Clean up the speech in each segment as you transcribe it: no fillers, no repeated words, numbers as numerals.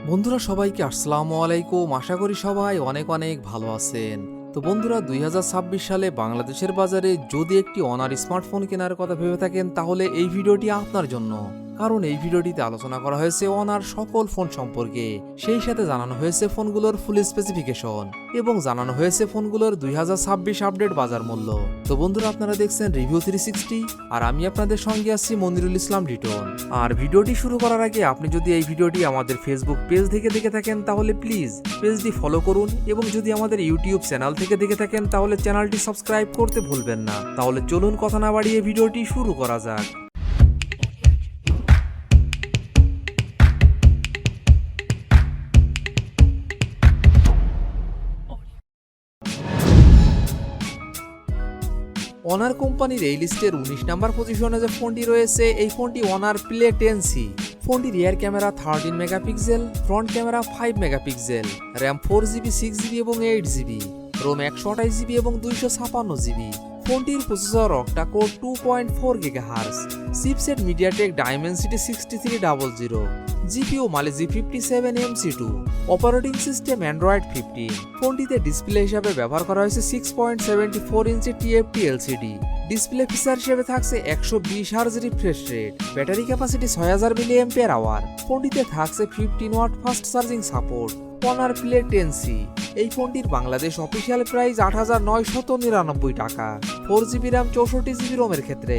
বন্ধুরা সবাইকে আসসালামু আলাইকুম। আশা করি সবাই অনেক অনেক ভালো আছেন। তো বন্ধুরা 2026 সালে বাংলাদেশের বাজারে যদি একটি অনার স্মার্টফোন কেনার কথা ভেবে থাকেন তাহলে এই ভিডিওটি আপনার জন্য। কারণ এই ভিডিওটিতে আলোচনা করা হয়েছে অনার সকল ফোন সম্পর্কে, সেই সাথে জানানো হয়েছে ফোনগুলোর ফুল স্পেসিফিকেশন এবং জানানো হয়েছে ফোনগুলোর 2026 আপডেট বাজার মূল্য। তো বন্ধুরা আপনারা দেখছেন রিভিউ 360 আর আমি আপনাদের সঙ্গে আছি মনিরুল ইসলাম লিটন। আর ভিডিওটি শুরু করার আগে আপনি যদি এই ভিডিওটি আমাদের ফেসবুক পেজ থেকে দেখে থাকেন তাহলে প্লিজ পেজটি ফলো করুন এবং যদি আমাদের ইউটিউব চ্যানেল থেকে দেখে থাকেন তাহলে চ্যানেলটি সাবস্ক্রাইব করতে ভুলবেন না। তাহলে চলুন কথা না বাড়িয়ে ভিডিওটি শুরু করা যাক। অনার কোম্পানির এই লিস্টের 19 নাম্বার পজিশনে যে ফোনটি রয়েছে এই ফোনটি অনার প্লে 10C। ফোনটি rear camera 13 megapixel, front camera 5 megapixel, RAM 4GB, 6GB এবং 8GB, রোম 128GB এবং 256GB। ফোনটির processor octa core 2.4 GHz, chipset MediaTek Dimensity 6300, GPU Mali G57MC2, operating system Android 15। ফোনটিতে ডিসপ্লে হিসাবে ব্যবহার করা হয়েছে 6.74 ইঞ্চি TFT LCD। ডিসপ্লে ফিচার হিসেবে থাকছে 120 Hz refresh rate, battery capacity 6000 mAh। ফোনটিতে থাকছে 15 watt fast charging support. Honor play 10C এই ফোনটির বাংলাদেশ অফিসিয়াল প্রাইস 8,999 টাকা, 4GB র্যাম 64GB রোমের ক্ষেত্রে।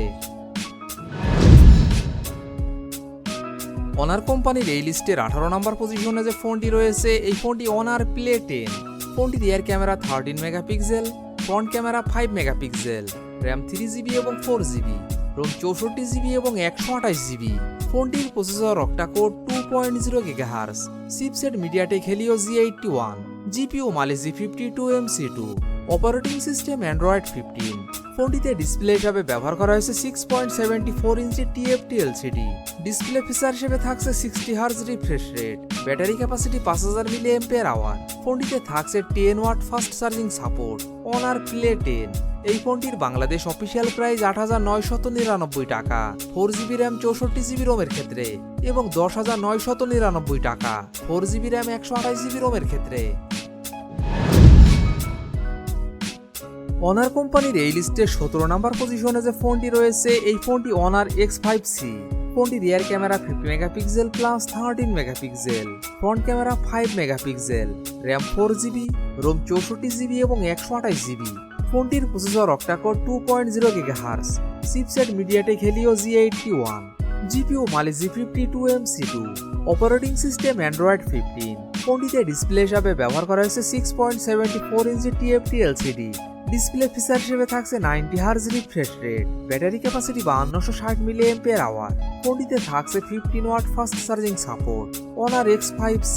অনার কোম্পানির এই লিস্টের 18 নম্বর পজিশনে যে ফোনটি রয়েছে এই ফোনটি অনার প্লে 10। ফোনটি rear camera 13 megapixel, front camera 5 megapixel, RAM 3GB এবং 4GB, রোম 64GB এবং 128GB। ফোনটির processor octa core 2.0 GHz, chipset MediaTek Helio G81, GPU Mali G52MC2, operating system Android 15। ফোনটিতে ডিসপ্লে হিসাবে ব্যবহার করা হয়েছে 6.74 ইঞ্চি TFT LCD। ডিসপ্লে ফিচার হিসেবে থাকছে 60 Hz refresh rate, battery capacity 5000 mAh। ফোনটিতে থাকছে 10 watt fast charging support. Honor Play 10 এই ফোনটির বাংলাদেশ অফিসিয়াল প্রাইস 8,999 টাকা, 4GB র্যাম 64GB রোমের ক্ষেত্রে এবং 10,999 টাকা, 4GB র্যাম 128GB রোমের ক্ষেত্রে। অনার কোম্পানির এই লিস্টের 17 নাম্বার পজিশনে যে ফোনটি রয়েছে এই ফোনটি অনার X5C। ফোনটি rear camera 50 megapixel plus 13 megapixel, front camera 5 megapixel, RAM 4GB, ROM 64GB এবং 128GB। ফোনটির processor octa core 2.0 GHz, chipset MediaTek Helio G81, GPU Mali G52MC2, operating system Android 15। ফোনটিতে ডিসপ্লে হিসাবে ব্যবহার করা হয়েছে 6.74 ইঞ্চি TFT LCD। ডিসপ্লে ফিচার হিসেবে থাকছে 90 Hz refresh rate, battery capacity 5260 mAh। ফোনটিতে থাকছে 15 watt fast charging support. Honor X5C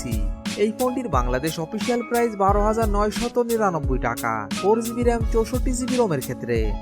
এই ফোনটির বাংলাদেশ অফিসিয়াল প্রাইস 12,999 টাকা, 4GB র্যাম 64GB রোমের ক্ষেত্রে।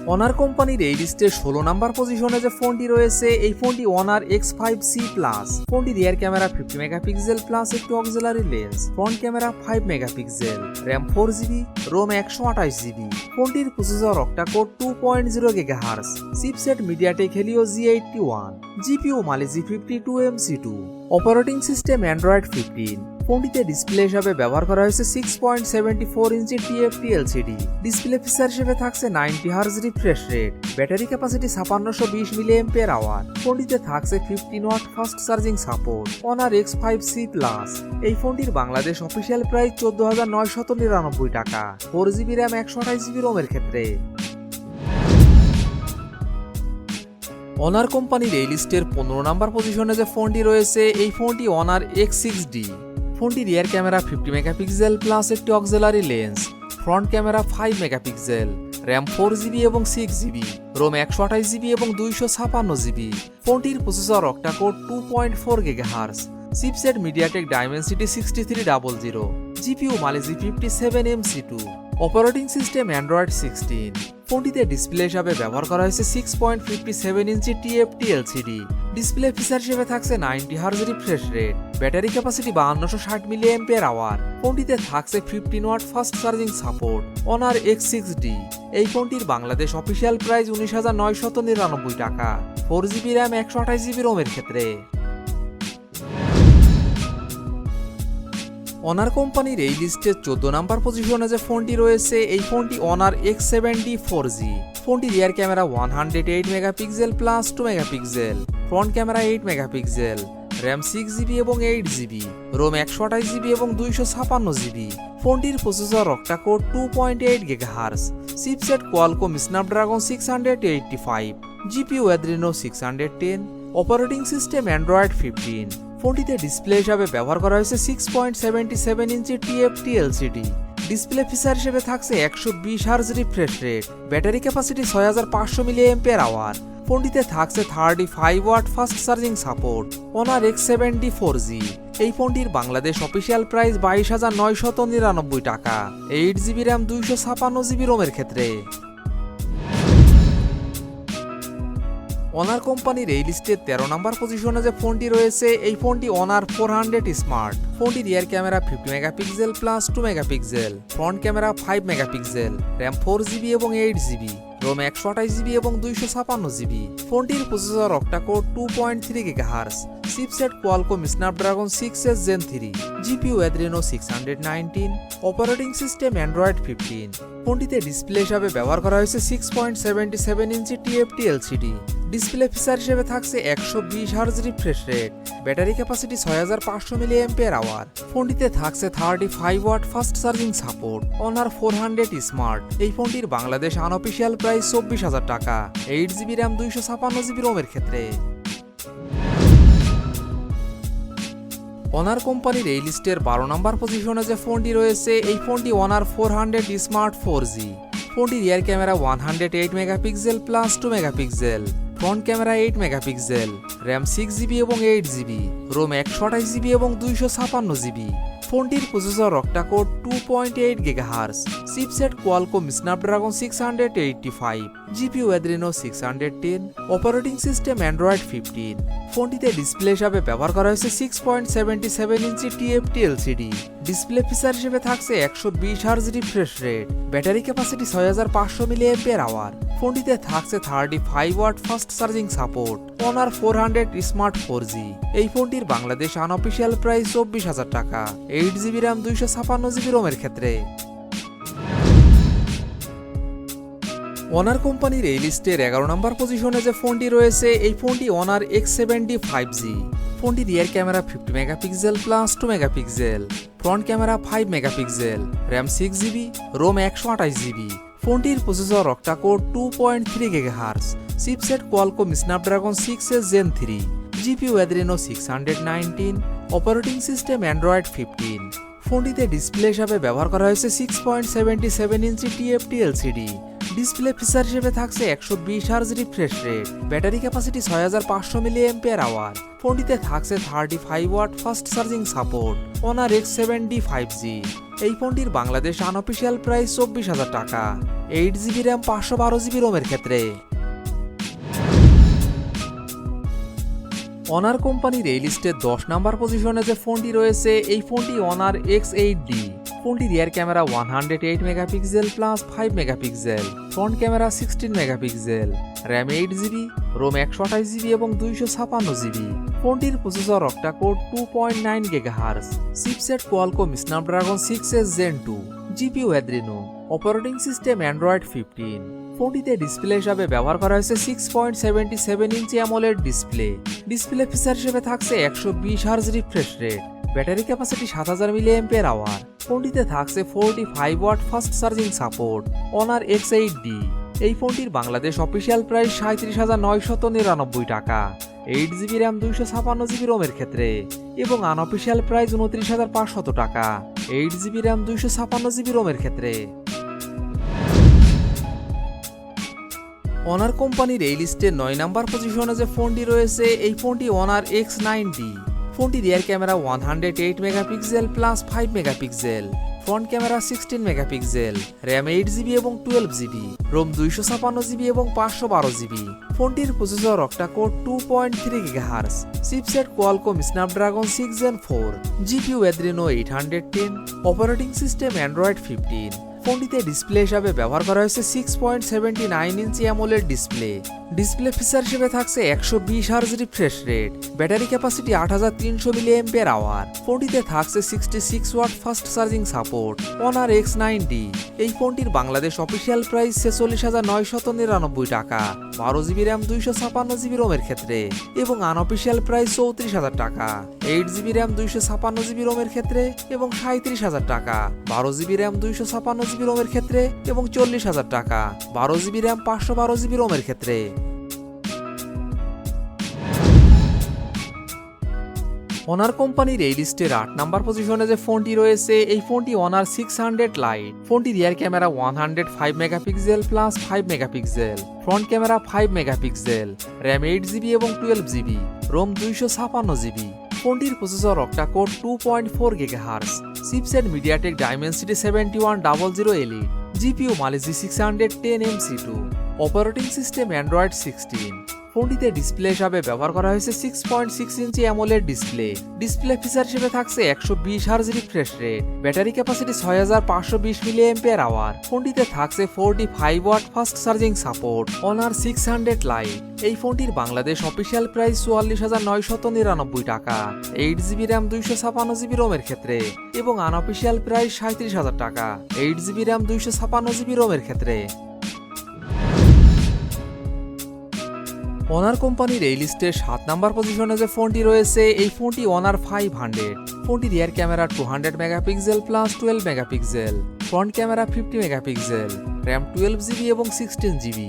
অনার কোম্পানির এই লিস্টের 16 নাম্বার পজিশনে যে ফোনটি রয়েছে এই ফোনটি অনার X5C প্লাস। ফোনটি রিয়ার ক্যামেরা 50 মেগাপিক্সেল প্লাস একটি auxiliary lens, front camera 5 megapixel, RAM 4GB, ROM 128GB। ফোনটির processor octa core 2.0 GHz, chipset MediaTek Helio G81, GPU Mali G52MC2, operating system Android 15। ফোনটিতে ডিসপ্লে হিসাবে ব্যবহার করা হয়েছে 6.74 ইঞ্চি TFT LCD। ডিসপ্লে ফিচার হিসেবে থাকছে 90 Hz refresh rate, battery capacity 5620 mAh। ফোনটিতে থাকছে 15 watt fast charging support. Honor X5C Plus এই ফোনটির বাংলাদেশ অফিসিয়াল প্রাইস 14,999 টাকা, 4GB র্যাম 128GB রোমের ক্ষেত্রে। অনার কোম্পানির এই লিস্টের 15 নাম্বার পজিশনে যে ফোনটি রয়েছে এই ফোনটি অনার X6D। ফোনটি রিয়ার ক্যামেরা 50 মেগাপিক্সেল প্লাস একটি auxiliary lens, front camera 5 megapixel, RAM 4GB এবং 6GB, রোম 128GB এবং 256GB। ফোনটির processor octa core 2.4 GHz, chipset MediaTek Dimensity 6300, GPU Mali G 57MC2, operating system Android 16। ফোনটিতে ডিসপ্লে হিসাবে ব্যবহার করা হয়েছে 6.57 ইঞ্চি টিএফটি এলসিডি। ডিসপ্লে ফিচার হিসেবে থাকছে 90 hertz refresh rate, battery capacity 5260 mAh। ফোনটিতে থাকছে 15 watt fast charging support. Honour X6D। এই ফোনটির বাংলাদেশ অফিসিয়াল প্রাইস 19,999 টাকা। 4GB র্যাম 128GB রোমের ক্ষেত্রে। অনার কোম্পানির এই লিস্টে 14 নাম্বার পজিশনে যে ফোনটি রয়েছে, এই ফোনটি অনার X7D 4G। ফোনটি rear camera 108 megapixel plus 2 megapixel, front camera 8 megapixel, RAM 6GB এবং 8GB, রোম 128GB এবং 256GB। ফোনটির processor octa core 2.8 GHz, chipset Qualcomm Snapdragon 685, GPU Adreno 610, operating system Android 15। ফোনটিতে ডিসপ্লে হিসাবে ব্যবহার করা হয়েছে 6.77 ইঞ্চি টিএফটি এলসিডি। ডিসপ্লে ফিচার হিসেবে থাকছে 120 hertz refresh rate, battery capacity 6500 mAh। ফোনটিতে থাকছে 35 watt fast charging support. Honor X7D 4G। এই ফোনটির বাংলাদেশ অফিসিয়াল প্রাইস 22,999 টাকা। 8GB র্যাম 256GB রোমের ক্ষেত্রে। অনার কোম্পানির এই লিস্টে 13 নাম্বার পজিশনে যে ফোনটি রয়েছে, এই ফোনটি অনার 400 স্মার্ট। ফোনটি rear camera 50 megapixel plus 2 megapixel, front camera 5 megapixel, RAM 4GB এবং 8GB, রোম 128GB এবং 256GB। ফোনটির processor octa core 2.3 GHz, chipset Qualcomm Snapdragon 6S Gen 3, GPU Adreno 619, operating system Android 15। ফোনটিতে ডিসপ্লে হিসাবে ব্যবহার করা হয়েছে 6.77 ইঞ্চি টিএফটি এলসিডি। ডিসপ্লে ফিচার হিসেবে থাকছে 120 hertz refresh rate, battery capacity 6500 mAh। ফোনটিতে থাকছে 35 watt fast charging support. Honor 400 smart. এই ফোনটির বাংলাদেশ আনঅফিসিয়াল প্রাইস 24,000 টাকা। 8GB র্যাম 256GB রোমের ক্ষেত্রে। অনার কোম্পানির এই লিস্টের 12 নাম্বার পজিশনে যে ফোনটি রয়েছে, এই ফোনটি অনার 400 স্মার্ট 4G। ফোনটি rear camera 108 megapixel plus 2 megapixel, front camera 8 megapixel, RAM 6GB এবং 8GB, রোম 128GB এবং 256GB। ফোনটির processor octa core 2.8 GHz, chipset Qualcomm Snapdragon 685, GPU Adreno 610, operating system Android 15। ফোনটিতে ডিসপ্লে হিসাবে ব্যবহার করা হয়েছে 6.77 ইঞ্চি টিএফটি এলসিডি। ডিসপ্লে ফিচার হিসেবে থাকছে 120 hertz refresh rate, battery capacity 6500 mAh। ফোনটিতে থাকছে 35 watt fast charging support. Honor 400 Smart 4G। এই ফোনটির বাংলাদেশ আনঅফিসিয়াল প্রাইস 24,000 টাকা। 8GB র্যাম 256GB রোমের ক্ষেত্রে। অনার কোম্পানির এই লিস্টের 11 নাম্বার পজিশনে যে ফোনটি রয়েছে, এই ফোনটি অনার X7D 5G। ফোনটি rear camera 50 megapixel plus 2 megapixel, front camera 5 megapixel, RAM 6GB, ROM 128GB। ফোনটির processor octa core 2.3 GHz, chipset Qualcomm Snapdragon 6S Gen 3, GPU Adreno 619, operating system Android 15। ফোনটিতে ডিসপ্লে হিসাবে ব্যবহার করা হয়েছে 6.77 ইঞ্চি টিএফটি এলসিডি। ডিসপ্লে ফিচার হিসেবে থাকছে 120 hertz refresh rate, battery capacity 6500 mAh। ফোনটিতে থাকছে 35 watt fast charging support. Honor X7D 5G। এই ফোনটির বাংলাদেশ আনঅফিসিয়াল প্রাইস 24,000 টাকা। 8GB র্যাম 512GB রোমের ক্ষেত্রে। অনার কোম্পানির এই লিস্টে 10 নাম্বার পজিশনে যে ফোনটি রয়েছে, এই ফোনটি অনার X8D। ফোনটি rear camera 108 megapixel plus 5 megapixel, front camera 16 megapixel, RAM 8GB, ROM 128GB এবং 256GB। ফোনটির processor octa core 2.9 GHz, chipset Qualcomm Snapdragon 6S Gen 2, GPU Adreno, operating system Android 15। ফোনটিতে ডিসপ্লে হিসাবে ব্যবহার করা হয়েছে 6.77 ইঞ্চি অ্যামোলেড ডিসপ্লে। ডিসপ্লে ফিচার হিসেবে থাকছে 120 hertz refresh rate, battery capacity 7000 mAh। ফোনটিতে থাকছে 45 watt fast charging support. Honor X8D। এই ফোনটির বাংলাদেশ অফিসিয়াল প্রাইস 37,999 টাকা। 8GB র্যাম 256GB রোমের ক্ষেত্রে এবং আনঅফিসিয়াল প্রাইস 29,500 টাকা। 8GB র্যাম 256GB রোমের ক্ষেত্রে। অনার কোম্পানির এই লিস্টে 9 নাম্বার পজিশনে যে ফোনটি রয়েছে, এই ফোনটি অনার X9D। ফোনটি rear camera 108 megapixel plus 5 megapixel, front camera 16 megapixel, RAM 8GB এবং 12GB, রোম 256GB এবং 512GB। ফোনটির processor octa core 2.3 GHz, chipset Qualcomm Snapdragon 6 Gen 4, GPU Adreno 810, operating system Android 15। ফোনটিতে ডিসপ্লে হিসাবে ব্যবহার করা হয়েছে 6.79 ইঞ্চি অ্যামোলেড ডিসপ্লে। ডিসপ্লে ফিচার হিসেবে থাকছে 120 hertz refresh rate, battery capacity 8300 mAh। ফোনটিতে থাকছে 66 watt fast charging support. Honor X9D এই ফোনটির বাংলাদেশ অফিসিয়াল প্রাইস 46,999 টাকা 12GB র্যাম 256GB রোমের ক্ষেত্রে, এবং আনঅফিসিয়াল প্রাইস 34,000 টাকা 8GB র্যাম 256GB রোমের ক্ষেত্রে, এবং 37,000 টাকা 12GB র্যাম 256GB রোমের ক্ষেত্রে, এবং 40,000 টাকা 12GB র্যাম 512GB রোমের ক্ষেত্রে। Honor কোম্পানির এই লিস্টের 8 নাম্বার পজিশনে যে ফোনটি রয়েছে, এই ফোনটি Honor 600 লাইট। ফোনটি rear camera 105 megapixel plus 5 megapixel, front camera 5 megapixel, RAM 8GB এবং 12GB, রোম 256GB। ফোনটির processor octa core 2.4 GHz, chipset MediaTek Dimensity 7100 Elite, GPU Mali G 610 MC2, operating system Android 16। ফোনটিতে ডিসপ্লে হিসাবে ব্যবহার করা হয়েছে 6.6 ইঞ্চি অ্যামোলেড ডিসপ্লে। ডিসপ্লে ফিচার হিসেবে থাকছে 120 hertz refresh rate, battery capacity 6520 mAh। ফোনটিতে থাকছে 45 watt fast charging support. Honor 600 light এই ফোনটির বাংলাদেশ অফিসিয়াল প্রাইস 44,999 টাকা 8GB র্যাম 256GB রোমের ক্ষেত্রে, এবং আনঅফিসিয়াল প্রাইস 37,000 টাকা 8GB র্যাম 256GB রোমের ক্ষেত্রে। Honor কোম্পানির এই লিস্টে 7 নাম্বার পজিশনে যে ফোনটি রয়েছে, এই ফোনটি Honor 500। ফোনটি rear camera 200 megapixel plus 12 megapixel, front camera 50 megapixel, RAM 12GB এবং 16GB,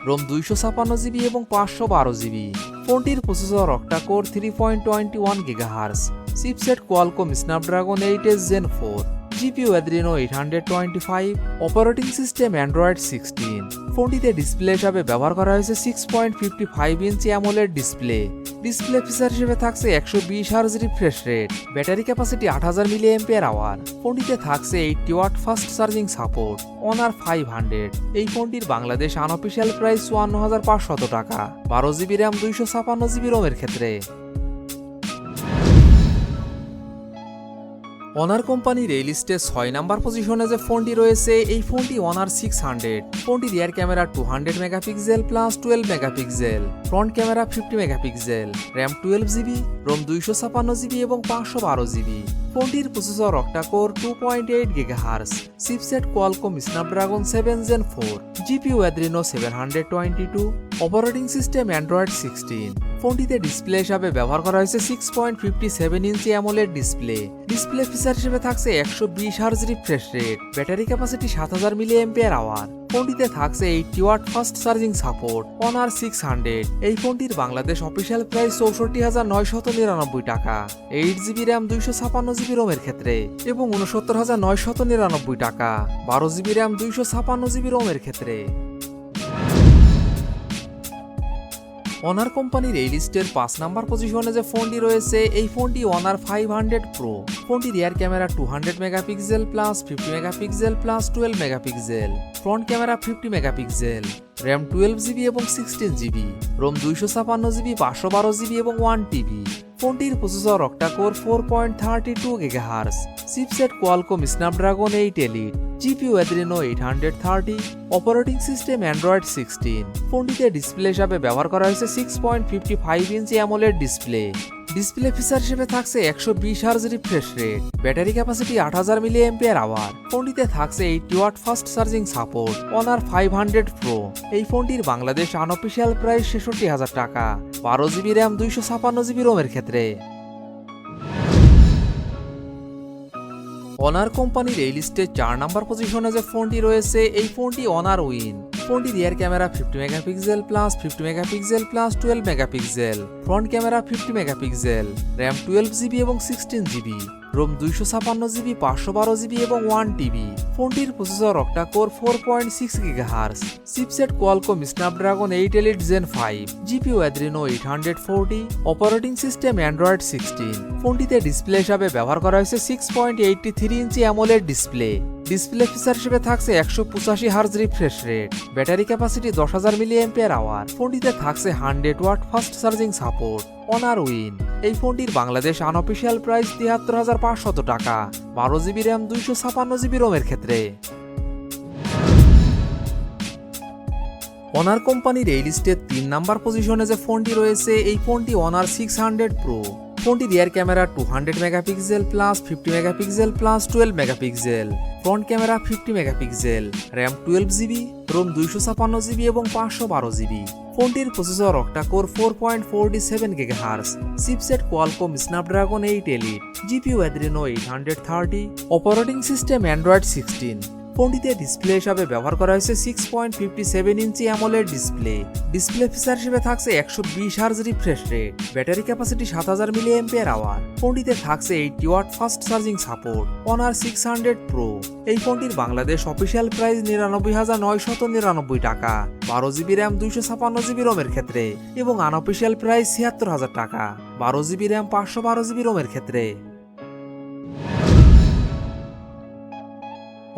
রোম 256GB এবং 512GB। ফোনটির processor octa core 3.21 GHz, chipset Qualcomm Snapdragon 8 Gen 4, GPU Adreno 825, operating system Android 16। ফোনটিতে ডিসপ্লে হিসাবে ব্যবহার করা হয়েছে 6.55 ইঞ্চি অ্যামোলেড ডিসপ্লে। ডিসপ্লে ফিচার হিসেবে থাকছে 120 hertz refresh rate, battery capacity 8000 mAh। ফোনটিতে থাকছে 80 watt fast charging support. Honor 500 এই ফোনটির বাংলাদেশ আনঅফিসিয়াল প্রাইস 54,500 টাকা 12GB র্যাম 256GB রোমের ক্ষেত্রে। Honor কোম্পানির এই লিস্টে 6 নাম্বার পজিশনে যে ফোনটি রয়েছে, এই ফোনটি Honor 600। ফোনটি rear camera 200 megapixel plus 12 megapixel, front camera 50 megapixel, RAM 12GB, ROM 256GB এবং 512GB। ফোনটির processor octa core 2.8 GHz, chipset Qualcomm Snapdragon 7 Gen 4, GPU Adreno 722, operating system Android 16। ফোনটিতে ডিসপ্লে হিসাবে ব্যবহার করা হয়েছে 6.57 ইঞ্চি অ্যামোলেড ডিসপ্লে। ডিসপ্লে ফিচার হিসেবে থাকছে 120 hertz refresh rate, battery capacity 7000 mAh। ফোনটিতে থাকছে 80 watt fast charging support. Honor 600 এই ফোনটির বাংলাদেশ অফিসিয়াল প্রাইস 64,999 টাকা 8GB র্যাম 256GB রোমের ক্ষেত্রে, এবং 69,999 টাকা 12GB র্যাম 256GB রোমের ক্ষেত্রে। Honor কোম্পানির এই লিস্টের 5 নাম্বার পজিশনে যে ফোনটি রয়েছে, এই ফোনটি Honor 500 Pro। ফোনটি rear camera 200 megapixel plus 50 megapixel plus 12 megapixel, front camera 50 megapixel, RAM 12GB এবং 16GB, রোম 256GB, 512GB এবং 1TB। ফোনটির processor octa core 4.32 GHz, chipset Qualcomm Snapdragon 8 Elite, GPU Adreno 830, operating system Android 16। ফোনটিতে display হিসাবে ব্যবহার করা হয়েছে 6.55 ইঞ্চি অ্যামোলেড ডিসপ্লে। ডিসপ্লে ফিচার হিসেবে থাকছে 120 hertz refresh rate, battery capacity 8000 mAh। ফোনটিতে থাকছে 80 watt fast charging support. Honor 500 Pro এই ফোনটির বাংলাদেশ আনঅফিসিয়াল প্রাইস 66,000 টাকা 12GB র্যাম 256GB রোমের ক্ষেত্রে। Honor কোম্পানির এই লিস্টে 4 নাম্বার পজিশনে যে ফোনটি রয়েছে, এই ফোনটি Honor Win। ফোনটির rear camera 50 megapixel plus 50 megapixel plus 12 megapixel, front camera 50 megapixel, RAM 12GB এবং 16GB, রোম 256GB, 512GB এবং 1TB। ফোনটির processor octa core 4.6 GHz, chipset Qualcomm Snapdragon 8 Elite Gen 5, GPU Adreno 840, operating system Android 16। ফোনটিতে display হিসাবে ব্যবহার করা হয়েছে 6.83 ইঞ্চি AMOLED display. Display feature হিসেবে থাকছে 185 hertz refresh rate, battery capacity 10,000 mAh। ফোনটিতে থাকছে 100 watt fast charging support. Honor Win এই ফোনটির বাংলাদেশ আনঅফিসিয়াল প্রাইস 73,500 টাকা, 12GB র্যাম 256GB রোমের ক্ষেত্রে। অনার কোম্পানির এই লিস্টে 3 নাম্বার পজিশনে যে ফোনটি রয়েছে এই ফোনটি অনার 600 প্রো। ফোনটি rear camera 200 megapixel plus 50 megapixel plus 12 megapixel, front camera 50 megapixel, RAM 12GB, ROM 256GB এবং 512GB। ফোনটির processor octa core 4.47 GHz, chipset Qualcomm Snapdragon 8 Elite, GPU Adreno 830, operating system Android 16। ফোনটিতে ডিসপ্লে হিসাবে ব্যবহার করা হয়েছে 6.57 ইঞ্চি AMOLED display. Display feature হিসেবে থাকছে 120 hertz refresh rate, battery capacity 7,000 mAh। ফোনটিতে থাকছে 80 watt fast charging support. Honour 600 pro এই ফোনটির বাংলাদেশ অফিসিয়াল প্রাইস 99,999 টাকা, 12GB র্যাম 256GB রোমের ক্ষেত্রে এবং আনঅফিসিয়াল প্রাইস 76,000 টাকা, 12GB র্যাম 512GB রোমের ক্ষেত্রে।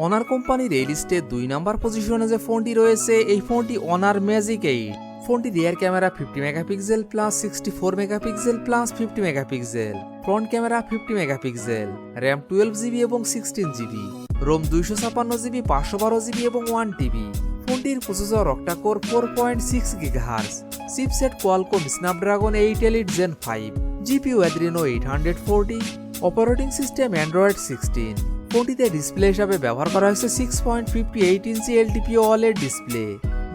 অনার কোম্পানির এই লিস্টে 2 নাম্বার পজিশনে যে ফোনটি রয়েছে এই ফোনটি অনার ম্যাজিক 8। ফোনটি rear camera 50 megapixel plus 64 megapixel plus 50 megapixel, front camera 50 megapixel, RAM 12GB এবং 16GB, রোম 256GB, 512GB এবং 1TB। ফোনটির processor octa core 4.6 GHz, chipset Qualcomm Snapdragon 8 Elite Gen 5, GPU Adreno 840, operating system Android 16। ফোনটিতে display হিসাবে ব্যবহার করা হয়েছে 6.58 ইঞ্চি LTPO OLED display.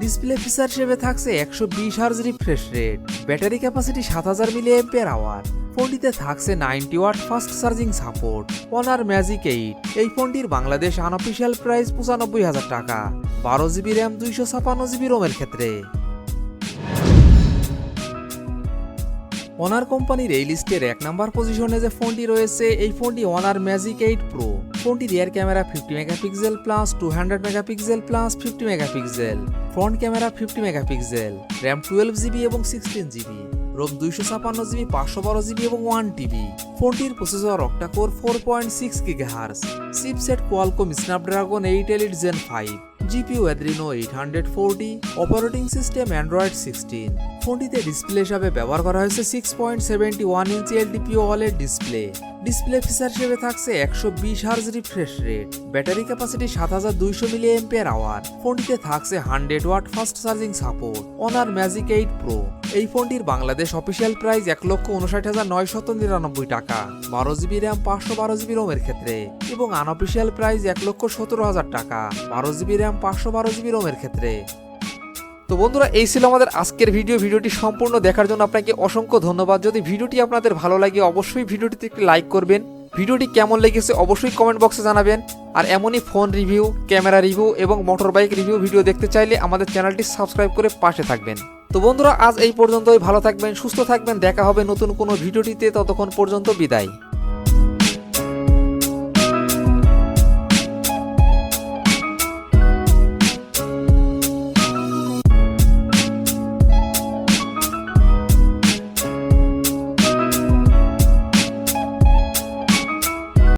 Display feature হিসেবে থাকছে 120 hertz refresh rate, battery capacity 7,000 mAh। ফোনটিতে থাকছে 90 watt fast charging support. Honor Magic 8 এই ফোনটির বাংলাদেশ আনঅফিসিয়াল প্রাইস 95,000 টাকা, 12GB র্যাম 256GB রোমের ক্ষেত্রে। অনার কোম্পানির এই লিস্টের 1 নাম্বার পজিশনে যে ফোনটি রয়েছে এই ফোনটি অনার ম্যাজিক 8 প্রো। ফোনটি rear camera 50 megapixel plus 200 megapixel plus 50 megapixel, front camera 50 megapixel, RAM 12GB এবং 16GB, রোম 256GB, 512GB এবং 1TB। ফোনটির processor octa core 4.6 GHz, chipset Qualcomm Snapdragon 8 Elite Gen 5, GPU Adreno 840, operating system Android 16। ফোনটিতে display হিসাবে ব্যবহার করা হয়েছে 6.71 inch LTPO OLED display. Display feature হিসেবে থাকছে 120 hertz refresh rate, battery capacity 7,200 mAh। ফোনটিতে থাকছে 100 watt fast charging support. Honor Magic 8 pro এই ফোনটির বাংলাদেশ অফিসিয়াল প্রাইস 1,59,999 টাকা, 12GB র্যাম 512GB রোমের ক্ষেত্রে এবং আনঅফিসিয়াল প্রাইস 1,17,000 টাকা, 12GB র্যাম 512GB রোমের ক্ষেত্রে। তো বন্ধুরা এই ছিল আমাদের আজকের ভিডিওটি সম্পূর্ণ দেখার জন্য আপনাকে অসংখ্য ধন্যবাদ। যদি ভিডিওটি আপনাদের ভালো লাগে অবশ্যই ভিডিওটিতে একটি লাইক করবেন। ভিডিওটি কেমন লেগেছে অবশ্যই কমেন্ট বক্সে জানাবেন। আর এমনই ফোন রিভিউ, ক্যামেরা রিভিউ এবং মোটর বাইক রিভিউ ভিডিও দেখতে চাইলে আমাদের চ্যানেলটি সাবস্ক্রাইব করে পাশে থাকবেন। তো বন্ধুরা আজ এই পর্যন্তই, ভালো থাকবেন, সুস্থ থাকবেন, দেখা হবে নতুন কোনো ভিডিওটিতে, ততক্ষণ পর্যন্ত বিদায়।